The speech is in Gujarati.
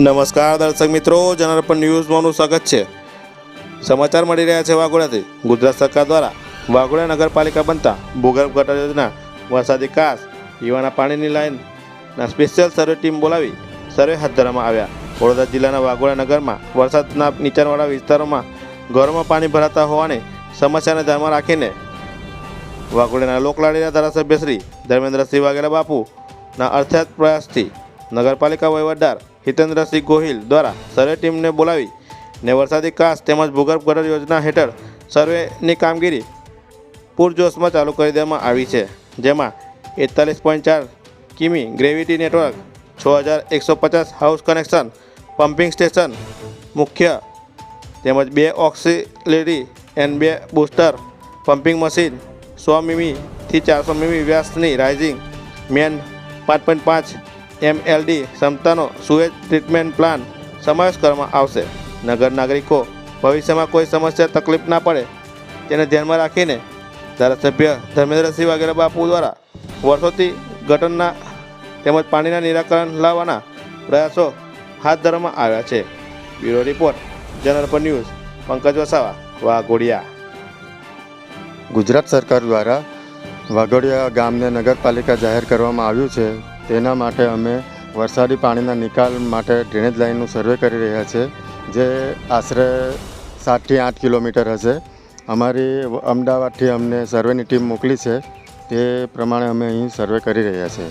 નમસ્કાર દર્શક મિત્રો, જનાર્પણ ન્યૂઝમાં સ્વાગત છે। સમાચાર મળી રહ્યા છે વાઘોડિયાથી। ગુજરાત સરકાર દ્વારા વાઘોડિયા નગરપાલિકા બનતા ભૂગર્ભ ગટર યોજના, વરસાદી કાસ, પીવાના પાણીની લાઇનના સ્પેશિયલ સર્વે ટીમ બોલાવી સર્વે હાથ ધરવામાં આવ્યા। વડોદરા જિલ્લાના વાઘોડિયા નગરમાં વરસાદના નીચાણવાળા વિસ્તારોમાં ઘરોમાં પાણી ભરાતા હોવાની સમસ્યાને ધ્યાનમાં રાખીને વાઘોડિયાના લોકલાડીના ધારાસભ્ય શ્રી ધર્મેન્દ્રસિંહ વાઘેલા બાપુના અર્થાત પ્રયાસથી નગરપાલિકા વહીવટદાર હિતેન્દ્રસિંહ ગોહિલ દ્વારા સર્વે ટીમને બોલાવીને વરસાદી કાસ તેમજ ભૂગર્ભ ગટર યોજના હેઠળ સર્વેની કામગીરી પૂરજોશમાં ચાલુ કરી દેવામાં આવી છે, જેમાં 41.4 કિમી gravity network, 6150 house connection, pumping station મુખ્ય તેમજ 2 ઓક્સિલરી અને 2 બૂસ્ટર પમ્પિંગ મશીન, 100 મીમીથી 400 મીમી વ્યાસની રાઇઝિંગ મેન, 5.5 MLD ક્ષમતાનો સુએજ ટ્રીટમેન્ટ પ્લાન્ટ સમાવેશ કરવામાં આવશે। નગર નાગરિકો ભવિષ્યમાં કોઈ સમસ્યા તકલીફ ના પડે તેને ધ્યાનમાં રાખીને ધારાસભ્ય ધર્મેન્દ્રસિંહ વાઘેલા બાપુ દ્વારા વર્ષોથી ગટરના તેમજ પાણીના નિરાકરણ લાવવાના પ્રયાસો હાથ ધરવામાં આવ્યા છે। Bureau report, જનાર્પણ news, Pankaj Vasava, Waghodia. Gujarat સરકાર દ્વારા વાઘોડિયા ગામને નગરપાલિકા જાહેર કરવામાં આવ્યું છે। તેના માટે અમે વરસાદી પાણીના નિકાલ માટે ડ્રેનેજ લાઇનનું સર્વે કરી રહ્યા છે, જે આશરે 7 થી 8 કિલોમીટર હશે। અમારી અમદાવાદથી અમને સર્વેની ટીમ મોકલી છે, તે પ્રમાણે અમે અહીં સર્વે કરી રહ્યા છીએ।